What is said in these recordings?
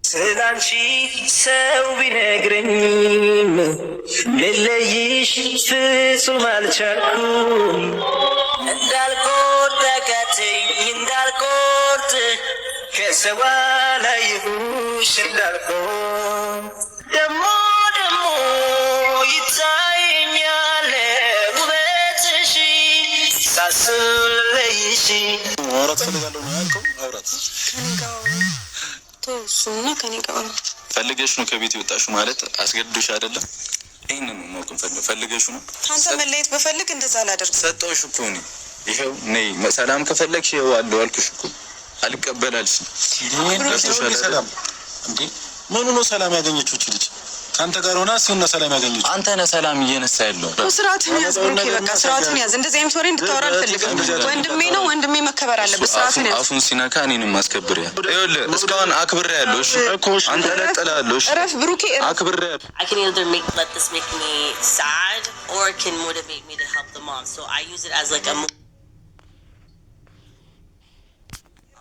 ስላንቺ ሰው ቢነግረኝም ልለይሽ ፍጹም አልቻልኩም። እንዳልቆርጥ አቃተኝ እንዳልቆርጥ ከሰው ላይሁሽ እንዳልቆርጥ ደሞ ይታየኛል ውበትሽ ሳስብ ለይሽ ማውራት ፈልጋለሁ ነው ያልከው? አውራት ተውሱና ከኔ ጋር ፈልገሽ ነው ከቤት የወጣሽው ማለት አስገድዶሽ አይደለም። ይሄንን ነው ማውቀም ፈልገሽ ነው። ካንተ መለየት በፈልግ እንደዛ አላደርግም። ሰጠውሽ እኮ ነው። ይሄው ነይ ሰላም ከፈለግሽ ይሄው አለው አልኩሽ እኮ አልቀበላልሽ። ሰላም እንዴ ምኑ ነው ሰላም ያገኘችው እቺ ልጅ? ካንተ ጋር ሆና ሲሆን ሰላም ያገኘችው አንተ ነህ። ሰላም እየነሳ ያለው ስርዓትን ያዝ ብሩኬ፣ በቃ ስርዓትን ያዝ። እንደዚህ አይነት ወሬ እንድታወራ አልፈልግም። ወንድሜ ነው፣ ወንድሜ መከበር አለበት። ስርዓትን ያዝ። አፉን ሲነካ እኔንም ማስከብር ያ ይኸውልህ እስካሁን አክብሬ ያለው እሺ አንተ ለጥላለህ። እሺ እረፍ ብሩኬ፣ አክብሬ I can either let this make me sad or it can motivate me to help the mom. So I use it as like a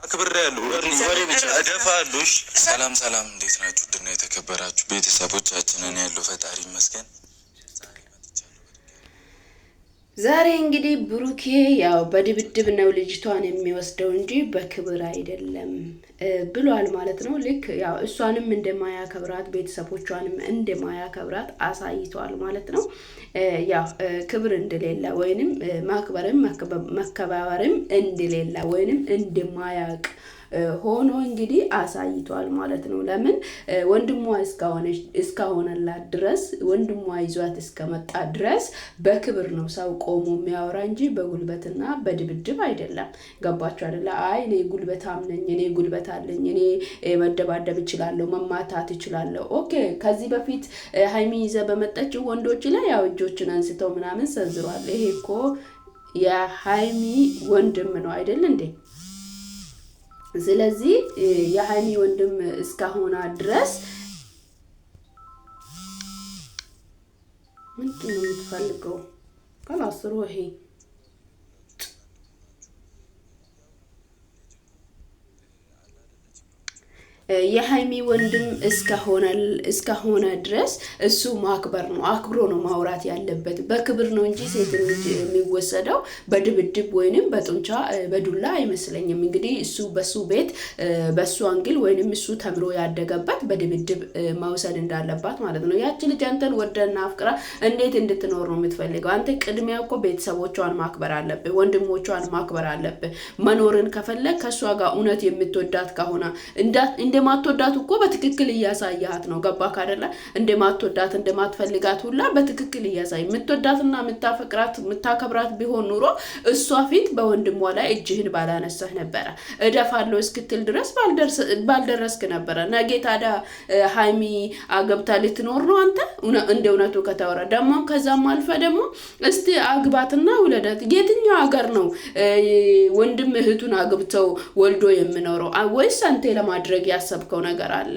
አክብሬያለሁ። ወሬ ብቻ እደፋለሁ። ሰላም ሰላም፣ እንዴት ናችሁ? ድና የተከበራችሁ ቤተሰቦቻችንን ያለው ፈጣሪ ይመስገን። ዛሬ እንግዲህ ብሩኬ ያው በድብድብ ነው ልጅቷን የሚወስደው እንጂ በክብር አይደለም ብሏል ማለት ነው። ልክ ያው እሷንም እንደማያከብራት ቤተሰቦቿንም እንደማያከብራት አሳይቷል ማለት ነው። ያው ክብር እንደሌለ ወይንም ማክበርም መከባበርም እንደሌለ ወይንም እንደማያውቅ ሆኖ እንግዲህ አሳይቷል ማለት ነው። ለምን ወንድሟ እስካሆነላት ድረስ ወንድሟ ይዟት እስከመጣ ድረስ በክብር ነው ሰው ቆሞ የሚያወራ እንጂ በጉልበትና በድብድብ አይደለም። ገባችሁ አይደለ? አይ እኔ ጉልበታም ነኝ፣ እኔ ጉልበት አለኝ፣ እኔ መደባደብ እችላለሁ፣ መማታት እችላለሁ። ኦኬ ከዚህ በፊት ሃይሚ ይዘ በመጣችው ወንዶች ላይ ያው እጆችን አንስተው ምናምን ሰንዝሯል። ይሄ እኮ የሃይሚ ወንድም ነው አይደል እንዴ? ስለዚህ የሃይሚ ወንድም እስካሆና ድረስ ምንድን ነው የምትፈልገው? ካላስሩ ይሄ የሃይሚ ወንድም እስከሆነ ድረስ እሱ ማክበር ነው፣ አክብሮ ነው ማውራት ያለበት። በክብር ነው እንጂ ሴት ልጅ የሚወሰደው በድብድብ ወይንም በጡንቻ በዱላ አይመስለኝም። እንግዲህ እሱ በሱ ቤት በሱ አንግል ወይንም እሱ ተምሮ ያደገበት በድብድብ መውሰድ እንዳለባት ማለት ነው። ያቺ ልጅ አንተን ወደና አፍቅራ እንዴት እንድትኖር ነው የምትፈልገው? አንተ ቅድሚያ እኮ ቤተሰቦቿን ማክበር አለብህ፣ ወንድሞቿን ማክበር አለብህ። መኖርን ከፈለግ ከሷ ጋር እውነት የምትወዳት ከሆነ እንደማትወዳት እኮ በትክክል እያሳያት ነው። ገባክ አይደለ? እንደማትወዳት እንደማትፈልጋት ሁላ በትክክል እያሳይ የምትወዳትና የምታከብራት ቢሆን ኑሮ እሷ ፊት በወንድሟ ላይ እጅህን ባላነሳህ ነበረ። እደፋለሁ እስክትል ድረስ ባልደረስክ ነበረ። ነገ ታዲያ ሃይሚ አገብታ ልትኖር ነው አንተ እንደ እውነቱ ከተወራ ደግሞ ከዛም አልፈ ደግሞ እስቲ አግባትና ውለደት። የትኛው ሀገር ነው ወንድም እህቱን አግብተው ወልዶ የምኖረው? ወይስ አንተ ለማድረግ ያሰብከው ነገር አለ?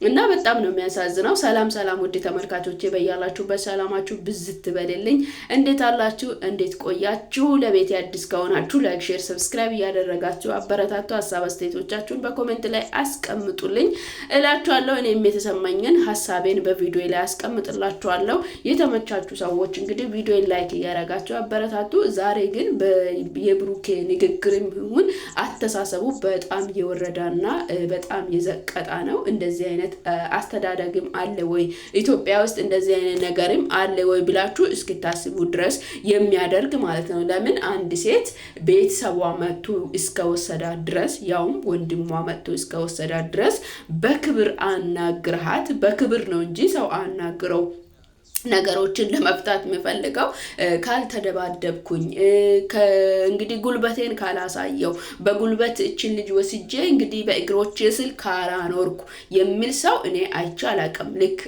እና በጣም ነው የሚያሳዝነው። ሰላም ሰላም ውድ ተመልካቾቼ በያላችሁበት ሰላማችሁ ብዝት በልልኝ። እንዴት አላችሁ? እንዴት ቆያችሁ? ለቤት አዲስ ከሆናችሁ ላይክ፣ ሼር፣ ሰብስክራይብ እያደረጋችሁ አበረታቱ። ሀሳብ አስተያየቶቻችሁን በኮሜንት ላይ አስቀምጡልኝ እላችኋለሁ። እኔም የተሰማኝን ሀሳቤን በቪዲዮ ላይ አስቀምጥላችኋለሁ። የተመቻችሁ ሰዎች እንግዲህ ቪዲዮን ላይክ እያደረጋችሁ አበረታቱ። ዛሬ ግን የብሩኬ ንግግርም ይሁን አስተሳሰቡ በጣም የወረዳና በጣም የዘቀጣ ነው። እንደዚህ አይነት አስተዳደግም አለ ወይ ኢትዮጵያ ውስጥ? እንደዚህ አይነት ነገርም አለ ወይ ብላችሁ እስክታስቡ ድረስ የሚያደርግ ማለት ነው። ለምን አንድ ሴት ቤተሰቧ መጥቶ እስከወሰዳት ድረስ ያውም ወንድሟ መጥቶ እስከወሰዳት ድረስ በክብር አናግርሃት። በክብር ነው እንጂ ሰው አናግረው ነገሮችን ለመፍታት የምፈልገው ካልተደባደብኩኝ እንግዲህ ጉልበቴን ካላሳየው በጉልበት እችን ልጅ ወስጄ እንግዲህ በእግሮቼ ስል ካላኖርኩ የሚል ሰው እኔ አይቼ አላውቅም። ልክ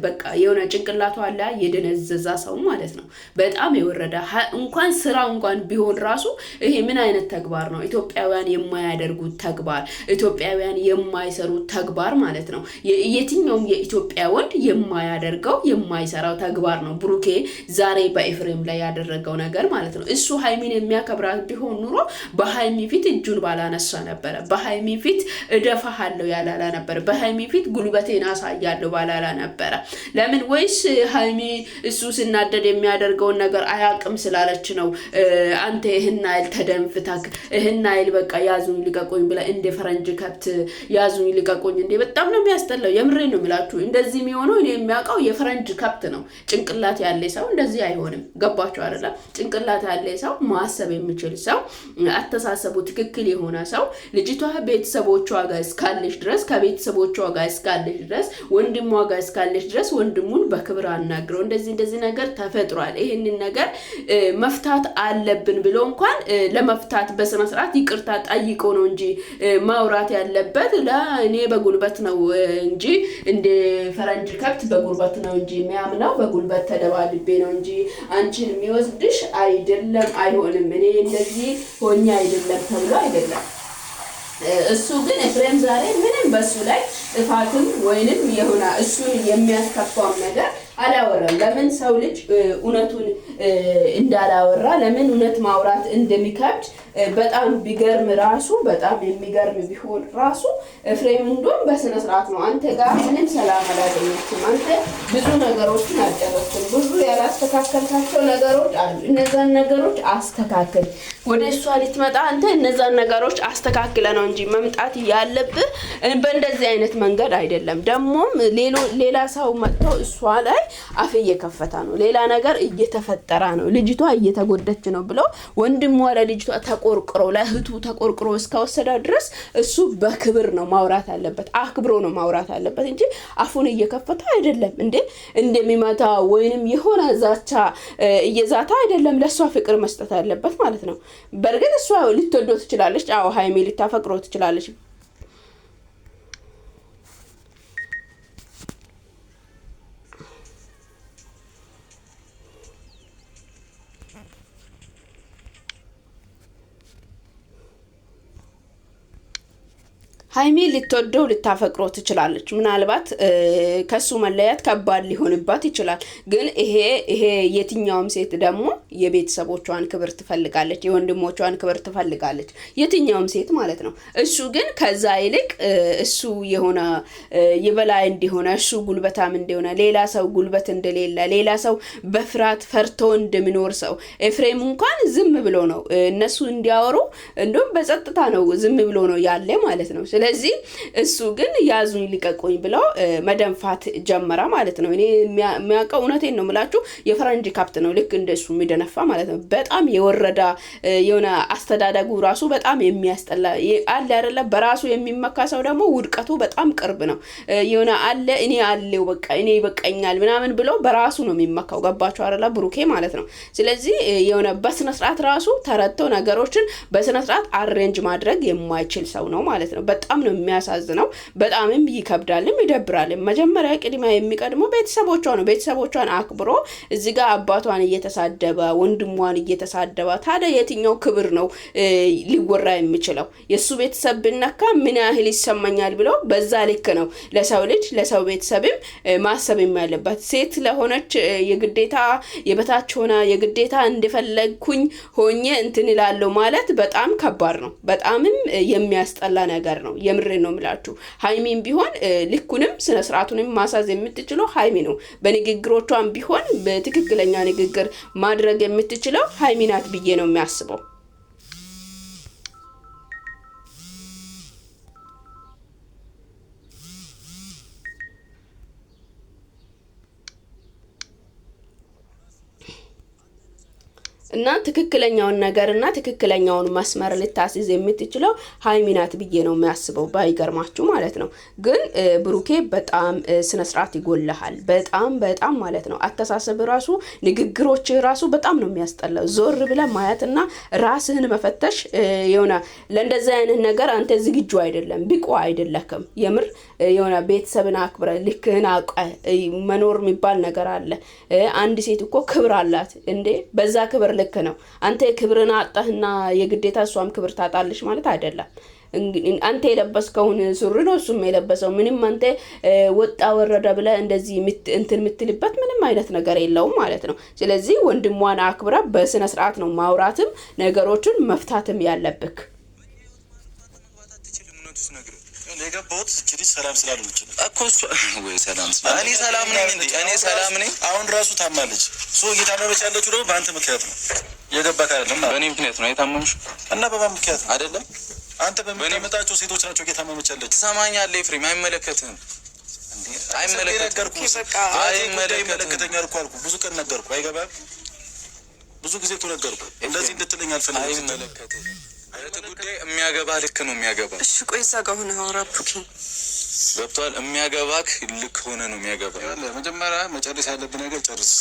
በቃ የሆነ ጭንቅላቱ አለ የደነዘዛ ሰው ማለት ነው። በጣም የወረደ እንኳን ስራው እንኳን ቢሆን ራሱ ይሄ ምን አይነት ተግባር ነው? ኢትዮጵያውያን የማያደርጉት ተግባር፣ ኢትዮጵያውያን የማይሰሩት ተግባር ማለት ነው። የትኛውም የኢትዮጵያ ወንድ የማያደርገው የማይሰራው ተግባር ነው ብሩኬ ዛሬ በኤፍሬም ላይ ያደረገው ነገር ማለት ነው። እሱ ሃይሚን የሚያከብራት ቢሆን ኑሮ በሃይሚ ፊት እጁን ባላነሳ ነበር። በሃይሚ ፊት እደፋሃለሁ ያላላ ነበር። በሃይሚ ፊት ጉልበቴን አሳያለሁ ባላላ ነበር። ለምን ወይስ ሃይሚ እሱ ሲናደድ የሚያደርገውን ነገር አያቅም ስላለች ነው አንተ ይህን አይል ተደንፍታክ ይህን አይል በቃ ያዙኝ ልቀቁኝ ብለ እንደ ፈረንጅ ከብት ያዙኝ ልቀቁኝ እንደ በጣም ነው የሚያስጠላው። የምሬ ነው የምላችሁ። እንደዚህ የሚሆነው እኔ የሚያውቀው የፈረንጅ ከብት ነው። ጭንቅላት ያለ ሰው እንደዚህ አይሆንም። ገባችሁ አይደል? ጭንቅላት ያለ ሰው ማሰብ የሚችል ሰው አስተሳሰቡ ትክክል የሆነ ሰው ልጅቷ ቤተሰቦቿ ጋር እስካለች ድረስ ከቤተሰቦቿ ጋር እስካለች ድረስ ወንድሟ ጋር እስካለች ድረስ ወንድሙን በክብር አናግረው እንደዚህ ነገር ተፈጥሯል ይሄንን ነገር መፍታት አለብን ብሎ እንኳን ለመፍታት በስነ ስርዓት ይቅርታ ጠይቆ ነው እንጂ ማውራት ያለበት ለእኔ በጉልበት ነው እንጂ እንደ ፈረንጅ ከብት በጉልበት ነው እንጂ የሚያምነው በጉልበት ተደባልቤ ነው እንጂ አንቺን የሚወስድሽ አይደለም አይሆንም እኔ እንደዚህ ሆኛ አይደለም ተብሎ አይደለም። እሱ ግን ኤፍሬም ዛሬ ምንም በሱ ላይ ጥፋትም ወይንም የሆነ እሱን የሚያስከፋው ነገር አላወራም። ለምን ሰው ልጅ እውነቱን እንዳላወራ ለምን እውነት ማውራት እንደሚከብድ በጣም ቢገርም ራሱ በጣም የሚገርም ቢሆን ራሱ ኤፍሬም እንደውም በስነ ስርዓት ነው አንተ ጋር ምንም ሰላም አላገኘችም። አንተ ብዙ ነገሮችን አልጨረስክም። ብዙ ያላስተካከልካቸው ነገሮች አሉ። እነዛን ነገሮች አስተካክል። ወደ እሷ ልትመጣ አንተ እነዛን ነገሮች አስተካክለ ነው እንጂ መምጣት ያለብህ በእንደዚህ አይነት መንገድ አይደለም። ደግሞም ሌላ ሰው መጥቶ እሷ ላይ አፍ እየከፈታ ነው። ሌላ ነገር እየተፈጠረ ነው። ልጅቷ እየተጎደች ነው ብሎ ወንድሟ ለልጅቷ ተቆርቆሮ ለእህቱ ተቆርቆሮ እስከወሰዳ ድረስ እሱ በክብር ነው ማውራት አለበት። አክብሮ ነው ማውራት አለበት እንጂ አፉን እየከፈታ አይደለም። እንደሚመታ ወይንም የሆነ ዛቻ እየዛታ አይደለም ለሷ ፍቅር መስጠት አለበት ማለት ነው። በርግጥ እሷ ልትወደው ትችላለች። አዎ ሃይሚ ልታፈቅረው ትችላለች። ሃይሚ ልትወደው ልታፈቅረው ትችላለች። ምናልባት ከሱ መለያት ከባድ ሊሆንባት ይችላል። ግን ይሄ የትኛውም ሴት ደግሞ የቤተሰቦቿን ክብር ትፈልጋለች፣ የወንድሞቿን ክብር ትፈልጋለች። የትኛውም ሴት ማለት ነው። እሱ ግን ከዛ ይልቅ እሱ የሆነ የበላይ እንዲሆነ እሱ ጉልበታም እንዲሆነ ሌላ ሰው ጉልበት እንደሌለ ሌላ ሰው በፍርሃት ፈርቶ እንደሚኖር ሰው ኤፍሬም እንኳን ዝም ብሎ ነው እነሱ እንዲያወሩ እንደውም በጸጥታ ነው ዝም ብሎ ነው ያለ ማለት ነው። ስለዚህ እሱ ግን ያዙኝ ልቀቁኝ ብለው መደንፋት ጀመረ ማለት ነው። እኔ የሚያውቀው እውነቴን ነው የምላችሁ የፈረንጅ ካፕት ነው ልክ እንደሱ የሚደነፋ ማለት ነው። በጣም የወረዳ የሆነ አስተዳደጉ ራሱ በጣም የሚያስጠላ አለ አይደለ? በራሱ የሚመካ ሰው ደግሞ ውድቀቱ በጣም ቅርብ ነው። የሆነ አለ እኔ አለው በቃ እኔ ይበቃኛል ምናምን ብሎ በራሱ ነው የሚመካው። ገባችሁ አይደለ? ብሩኬ ማለት ነው። ስለዚህ የሆነ በስነ ስርዓት ራሱ ተረድቶ ነገሮችን በስነ ስርዓት አሬንጅ ማድረግ የማይችል ሰው ነው ማለት ነው። በጣም ነው የሚያሳዝነው። በጣምም ይከብዳልም ይደብራልም። መጀመሪያ ቅድሚያ የሚቀድመው ቤተሰቦቿ ነው። ቤተሰቦቿን አክብሮ እዚህ ጋር አባቷን እየተሳደበ ወንድሟን እየተሳደበ ታዲያ የትኛው ክብር ነው ሊወራ የሚችለው? የሱ ቤተሰብ ብነካ ምን ያህል ይሰማኛል ብሎ በዛ ልክ ነው ለሰው ልጅ ለሰው ቤተሰብም ማሰብ የሚያለበት። ሴት ለሆነች የግዴታ የበታች ሆና የግዴታ እንደፈለግኩኝ ሆኜ እንትን ይላለው ማለት በጣም ከባድ ነው። በጣምም የሚያስጠላ ነገር ነው። የምሬ ነው የምላችሁ። ሃይሚን ቢሆን ልኩንም ስነ ስርዓቱንም ማሳዝ የምትችለው ሃይሚ ነው። በንግግሮቿም ቢሆን በትክክለኛ ንግግር ማድረግ የምትችለው ሃይሚ ናት ብዬ ነው የሚያስበው። እና ትክክለኛውን ነገርና ትክክለኛውን መስመር ልታስይዝ የምትችለው ሃይሚ ናት ብዬ ነው የሚያስበው ባይገርማችሁ ማለት ነው። ግን ብሩኬ በጣም ስነ ስርዓት ይጎልሃል። በጣም ማለት ነው። አተሳሰብ ራሱ ንግግሮች ራሱ በጣም ነው የሚያስጠላው። ዞር ብለ ማየትና ራስህን መፈተሽ የሆነ ለእንደዚህ አይነት ነገር አንተ ዝግጁ አይደለም፣ ብቁ አይደለክም። የምር የሆነ ቤተሰብን አክብረ ልክህን አውቀ መኖር የሚባል ነገር አለ። አንድ ሴት እኮ ክብር አላት እንዴ! በዛ ክብር ልክ ነው። አንተ ክብርን አጣህና የግዴታ እሷም ክብር ታጣለሽ ማለት አይደለም። አንተ የለበስከውን ሱሪ ነው እሱም የለበሰው። ምንም አንተ ወጣ ወረደ ብለህ እንደዚህ እንትን የምትልበት ምንም አይነት ነገር የለውም ማለት ነው። ስለዚህ ወንድሟን አክብራ በስነ ስርዓት ነው ማውራትም ነገሮችን መፍታትም ያለብክ። የገባሁት እቺ ሰላም ስላልሆነች እኮ እሷ ወይ ሰላም እኔ ሰላም ነኝ እንዴ? እኔ ሰላም ነኝ። አሁን ራሱ ታማለች። እየታመመች ያለችው ደግሞ በአንተ ምክንያት ነው። የገባህ አይደለም? በእኔ ምክንያት ነው የታመምሽ እና በማን ምክንያት አይደለም? አንተ በምታመጣቸው ሴቶች ናቸው እየታመመች ያለች። ትሰማኛለህ ኤፍሬም? አይመለከትህም። አይመለከተኛል እኮ አልኩህ። ብዙ ቀን ነገርኩህ። አይገባህም? ብዙ ጊዜ እኮ ነገርኩህ። እንደዚህ እንድትለኝ አልፈልግም። አይመለከትህም። ጉዳይ የሚያገባህ ልክ ነው የሚያገባህ። እሺ ቆይ እዛ ጋር ሆነ አውራ ብሩኬ ገብቷል። የሚያገባህ ልክ ሆነ ነው የሚያገባህ። መጀመሪያ መጨረስ ያለብህ ነገር ጨርስ።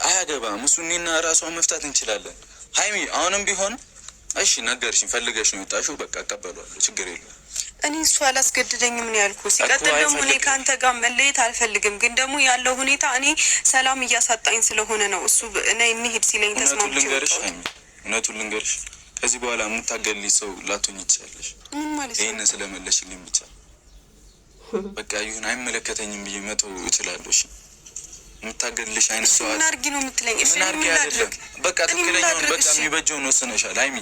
አያገባህም እሱ። እኔና ራሷ መፍታት እንችላለን። ሀይሚ አሁንም ቢሆን እሺ ነገርሽኝ፣ ፈልገሽ ነው የወጣሽው። በቃ እቀበለዋለሁ፣ ችግር የለም። እኔ እሱ አላስገድደኝም ነው ያልኩህ። ሲቀጥል ደግሞ እኔ ከአንተ ጋር መለየት አልፈልግም፣ ግን ደግሞ ያለው ሁኔታ እኔ ሰላም እያሳጣኝ ስለሆነ ነው እሱ እኔ እንሂድ ሲለኝ ተስማምቼ ልንገርሽ ሀይሚ፣ እውነቱን ልንገርሽ፣ ከዚህ በኋላ የምታገልኝ ሰው ላቶኝ ትችላለሽ። ምን ማለት ነው? ይህንን ስለመለሽልኝ ብቻ በቃ ይሁን፣ አይመለከተኝም ብዬ መተው እችላለሁ። እሺ የምታገልሽ አይነት ሰው ምን አድርጊ ነው የምትለኝ? እሺ ምን አድርጊ አይደለም፣ በቃ ትክክለኛውን በቃ የሚበጀውን ወስነሻል ሀይሚ።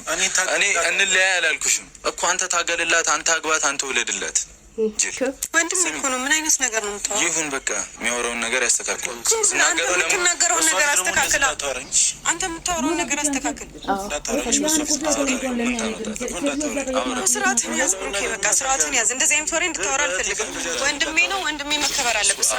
እኔ እንለያይ አላልኩሽም እኮ። አንተ ታገልላት፣ አንተ አግባት፣ አንተ ውለድላት። ወንድም እኮ ነው። ምን አይነት ነገር ነው የምታወራው? ይሁን በቃ የሚያወራውን ነገር ያስተካክል። የምትናገረውን ነገር አስተካክል። አንተ የምታወራውን ነገር አስተካክል። ስርዓትን ያዝ ብሩኬ፣ በቃ ስርዓትን ያዝ። እንደዚህ አይነት ወሬ እንድታወራ አልፈልግም። ወንድሜ ነው፣ ወንድሜ መከበር አለበት።